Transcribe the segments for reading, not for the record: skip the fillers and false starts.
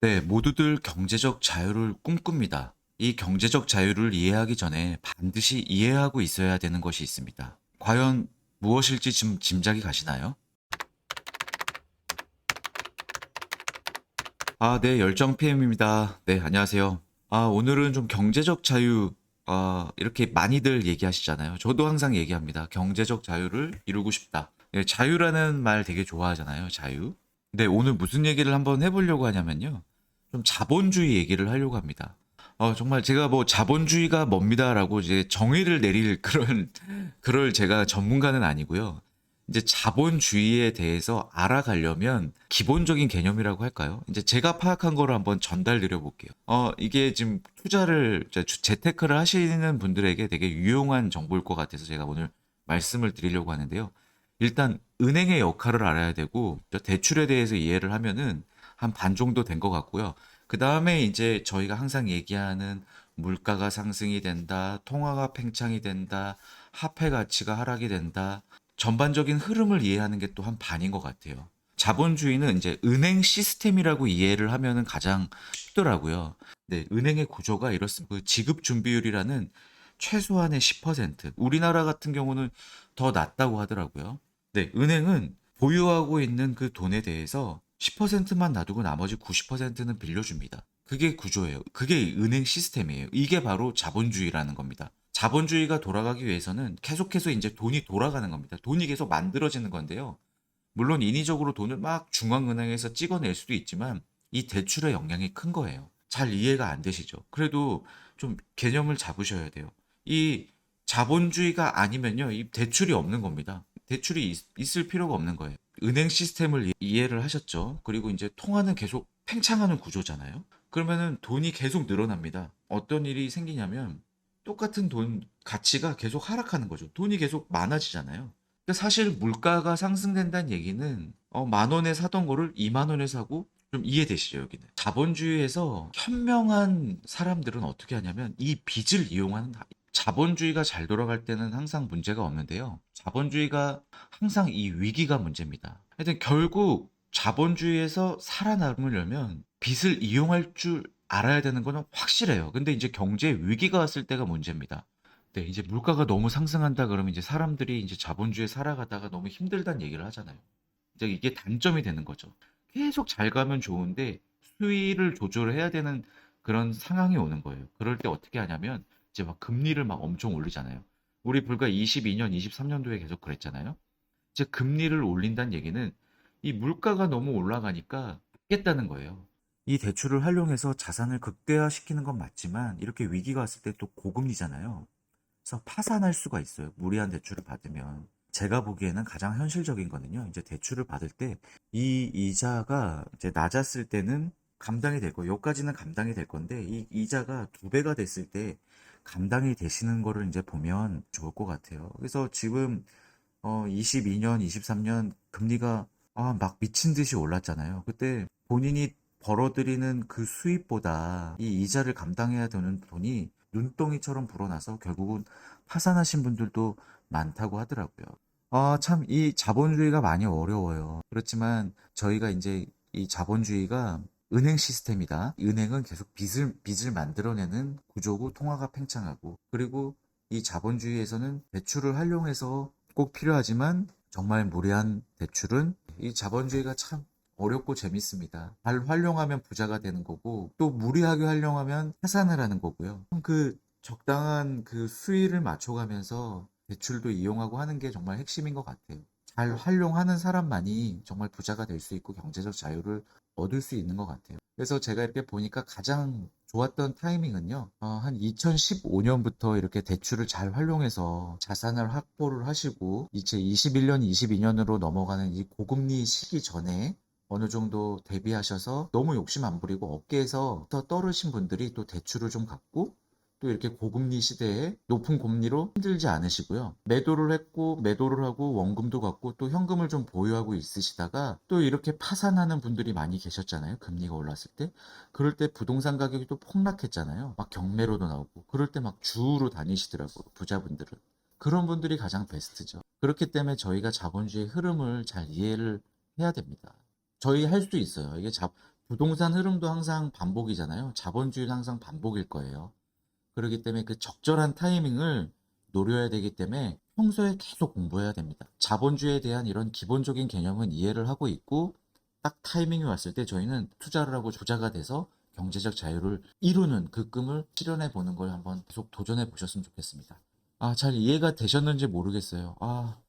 네, 모두들 경제적 자유를 꿈꿉니다. 이 경제적 자유를 이해하기 전에 반드시 이해하고 있어야 되는 것이 있습니다. 과연 무엇일지 좀 짐작이 가시나요? 네, 열정 PM입니다. 네, 안녕하세요. 오늘은 좀 경제적 자유, 이렇게 많이들 얘기하시잖아요. 저도 항상 얘기합니다. 경제적 자유를 이루고 싶다. 네, 자유라는 말 되게 좋아하잖아요. 자유. 근데 오늘 무슨 얘기를 한번 해보려고 하냐면요. 좀 자본주의 얘기를 하려고 합니다. 정말 제가 뭐 자본주의가 뭡니다라고 이제 정의를 내릴 그럴 제가 전문가는 아니고요. 이제 자본주의에 대해서 알아가려면 기본적인 개념이라고 할까요? 이제 제가 파악한 거를 한번 전달드려 볼게요. 이게 지금 투자를, 재테크를 하시는 분들에게 되게 유용한 정보일 것 같아서 제가 오늘 말씀을 드리려고 하는데요. 일단 은행의 역할을 알아야 되고 대출에 대해서 이해를 하면은 한 반 정도 된 것 같고요. 그 다음에 이제 저희가 항상 얘기하는 물가가 상승이 된다, 통화가 팽창이 된다, 화폐 가치가 하락이 된다. 전반적인 흐름을 이해하는 게 또 한 반인 것 같아요. 자본주의는 이제 은행 시스템이라고 이해를 하면은 가장 쉽더라고요. 네, 은행의 구조가 이렇습니다. 그 지급 준비율이라는 최소한의 10%, 우리나라 같은 경우는 더 낮다고 하더라고요. 네, 은행은 보유하고 있는 그 돈에 대해서 10%만 놔두고 나머지 90%는 빌려줍니다. 그게 구조예요. 그게 은행 시스템이에요. 이게 바로 자본주의라는 겁니다. 자본주의가 돌아가기 위해서는 계속해서 이제 돈이 돌아가는 겁니다. 돈이 계속 만들어지는 건데요. 물론 인위적으로 돈을 막 중앙은행에서 찍어낼 수도 있지만 이 대출의 영향이 큰 거예요. 잘 이해가 안 되시죠? 그래도 좀 개념을 잡으셔야 돼요. 이 자본주의가 아니면요, 이 대출이 없는 겁니다. 대출이 있을 필요가 없는 거예요. 은행 시스템을 이해를 하셨죠? 그리고 이제 통화는 계속 팽창하는 구조잖아요. 그러면은 돈이 계속 늘어납니다. 어떤 일이 생기냐면 똑같은 돈 가치가 계속 하락하는 거죠. 돈이 계속 많아지잖아요. 근데 사실 물가가 상승된다는 얘기는 만 원에 사던 거를 2만 원에 사고, 좀 이해되시죠, 여기는? 자본주의에서 현명한 사람들은 어떻게 하냐면 이 빚을 이용하는, 자본주의가 잘 돌아갈 때는 항상 문제가 없는데요. 자본주의가 항상 이 위기가 문제입니다. 하여튼 결국 자본주의에서 살아남으려면 빚을 이용할 줄 알아야 되는 거는 확실해요. 근데 이제 경제 위기가 왔을 때가 문제입니다. 네, 이제 물가가 너무 상승한다 그러면 이제 사람들이 이제 자본주의에 살아가다가 너무 힘들다는 얘기를 하잖아요. 이제 이게 단점이 되는 거죠. 계속 잘 가면 좋은데 수위를 조절해야 되는 그런 상황이 오는 거예요. 그럴 때 어떻게 하냐면 이제 막 금리를 막 엄청 올리잖아요. 우리 불과 22년, 23년도에 계속 그랬잖아요. 이제 금리를 올린다는 얘기는 이 물가가 너무 올라가니까 겠다는 거예요. 이 대출을 활용해서 자산을 극대화시키는 건 맞지만 이렇게 위기가 왔을 때 또 고금리잖아요. 그래서 파산할 수가 있어요. 무리한 대출을 받으면. 제가 보기에는 가장 현실적인 거는요. 이제 대출을 받을 때 이 이자가 이제 낮았을 때는 감당이 될 거예요. 여기까지는 감당이 될 건데 이 이자가 두 배가 됐을 때 감당이 되시는 거를 이제 보면 좋을 것 같아요. 그래서 지금 22년, 23년 금리가 막 미친 듯이 올랐잖아요. 그때 본인이 벌어들이는 그 수입보다 이 이자를 감당해야 되는 돈이 눈덩이처럼 불어나서 결국은 파산하신 분들도 많다고 하더라고요. 참, 이 자본주의가 많이 어려워요. 그렇지만 저희가 이제 이 자본주의가 은행 시스템이다. 은행은 계속 빚을 만들어내는 구조고 통화가 팽창하고, 그리고 이 자본주의에서는 대출을 활용해서 꼭 필요하지만 정말 무리한 대출은, 이 자본주의가 참 어렵고 재밌습니다. 잘 활용하면 부자가 되는 거고 또 무리하게 활용하면 파산을 하는 거고요. 그 적당한 그 수위를 맞춰가면서 대출도 이용하고 하는 게 정말 핵심인 것 같아요. 잘 활용하는 사람만이 정말 부자가 될 수 있고 경제적 자유를 얻을 수 있는 것 같아요. 그래서 제가 이렇게 보니까 가장 좋았던 타이밍은요, 한 2015년부터 이렇게 대출을 잘 활용해서 자산을 확보를 하시고, 이제 21년, 22년으로 넘어가는 이 고금리 시기 전에 어느 정도 대비하셔서 너무 욕심 안 부리고 어깨에서 더 떨으신 분들이 또 대출을 좀 갖고 또 이렇게 고금리 시대에 높은 금리로 힘들지 않으시고요. 매도를 했고 매도를 하고 원금도 갖고 또 현금을 좀 보유하고 있으시다가 또 이렇게 파산하는 분들이 많이 계셨잖아요. 금리가 올랐을 때. 그럴 때 부동산 가격이 또 폭락했잖아요. 막 경매로도 나오고. 그럴 때 막 주우러 다니시더라고요. 부자분들은. 그런 분들이 가장 베스트죠. 그렇기 때문에 저희가 자본주의 흐름을 잘 이해를 해야 됩니다. 저희 할 수 있어요. 이게 부동산 흐름도 항상 반복이잖아요. 자본주의는 항상 반복일 거예요. 그렇기 때문에 그 적절한 타이밍을 노려야 되기 때문에 평소에 계속 공부해야 됩니다. 자본주의에 대한 이런 기본적인 개념은 이해를 하고 있고 딱 타이밍이 왔을 때 저희는 투자를 하고 부자가 돼서 경제적 자유를 이루는 그 꿈을 실현해 보는 걸 한번 계속 도전해 보셨으면 좋겠습니다. 잘 이해가 되셨는지 모르겠어요.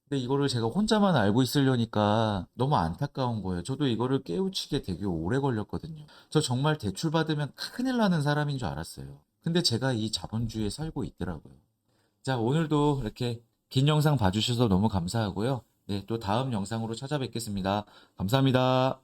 근데 이거를 제가 혼자만 알고 있으려니까 너무 안타까운 거예요. 저도 이거를 깨우치게 되게 오래 걸렸거든요. 저 정말 대출 받으면 큰일 나는 사람인 줄 알았어요. 근데 제가 이 자본주의에 살고 있더라고요. 자, 오늘도 이렇게 긴 영상 봐주셔서 너무 감사하고요. 네, 또 다음 영상으로 찾아뵙겠습니다. 감사합니다.